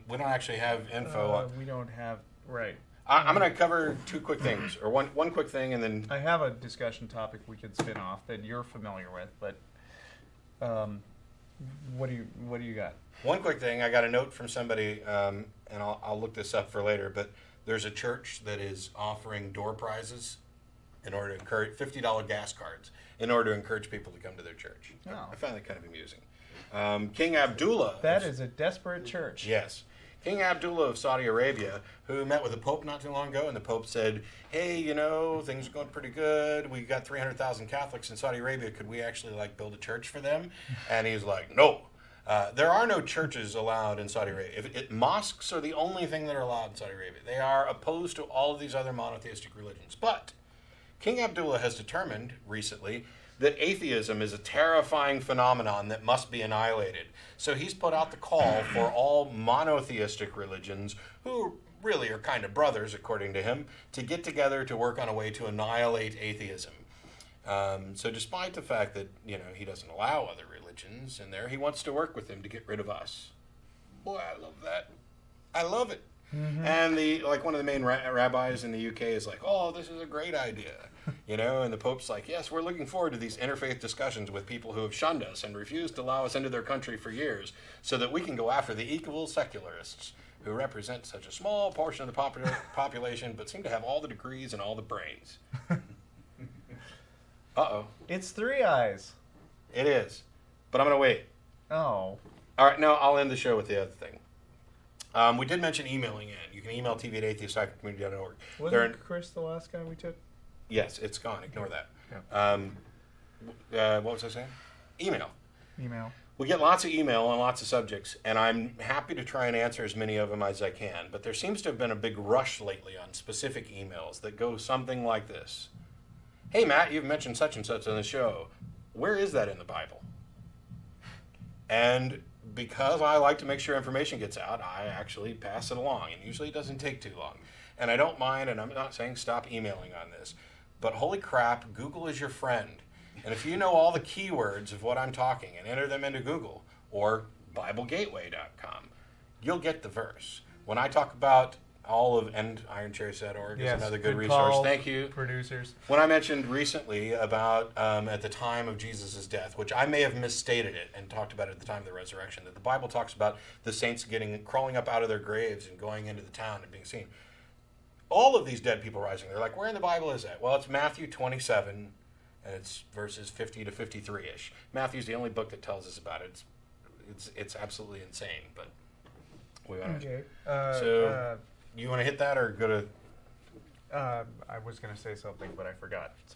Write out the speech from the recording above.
We don't actually have info. We don't have, right. I'm going to cover two quick things, or one quick thing, and then... I have a discussion topic we could spin off that you're familiar with, but what do you got? One quick thing, I got a note from somebody, and I'll look this up for later, but there's a church that is offering door prizes in order to encourage $50 gas cards in order to encourage people to come to their church. Oh. I find that kind of amusing. King Abdullah... That is a desperate church. Yes. King Abdullah of Saudi Arabia, who met with the Pope not too long ago, and the Pope said, hey, things are going pretty good. We got 300,000 Catholics in Saudi Arabia. Could we actually, build a church for them? And he's like, no. There are no churches allowed in Saudi Arabia. Mosques are the only thing that are allowed in Saudi Arabia. They are opposed to all of these other monotheistic religions. But King Abdullah has determined recently that atheism is a terrifying phenomenon that must be annihilated. So he's put out the call for all monotheistic religions, who really are kind of brothers, according to him, to get together to work on a way to annihilate atheism. So despite the fact that, he doesn't allow other religions in there, he wants to work with them to get rid of us. Boy, I love that. I love it. Mm-hmm. And one of the main rabbis in the UK is like, oh, this is a great idea. And the Pope's like, yes, we're looking forward to these interfaith discussions with people who have shunned us and refused to allow us into their country for years so that we can go after the evil secularists who represent such a small portion of the population but seem to have all the degrees and all the brains. Uh-oh. It's 3 eyes. It is. But I'm going to wait. Oh. All right, no, I'll end the show with the other thing. We did mention emailing in. You can email tv@atheist-community.org. Wasn't Chris the last guy we took? Yes, it's gone. Ignore that. Yeah. What was I saying? Email. We get lots of email on lots of subjects, and I'm happy to try and answer as many of them as I can. But there seems to have been a big rush lately on specific emails that go something like this. Hey, Matt, you've mentioned such and such on the show. Where is that in the Bible? And because I like to make sure information gets out, I actually pass it along. And usually it doesn't take too long. And I don't mind, and I'm not saying stop emailing on this. But holy crap, Google is your friend. And if you know all the keywords of what I'm talking and enter them into Google or BibleGateway.com, you'll get the verse. When I talk about all of, and IronChairs.org is another good resource. Thank you. Producers. When I mentioned recently about at the time of Jesus' death, which I may have misstated it and talked about it at the time of the resurrection, that the Bible talks about the saints crawling up out of their graves and going into the town and being seen. All of these dead people rising. They're like, where in the Bible is that? Well, it's Matthew 27, and it's verses 50 to 53-ish. Matthew's the only book that tells us about it. It's absolutely insane, but we want to. Okay. You want to hit that or go to... I was going to say something, but I forgot. So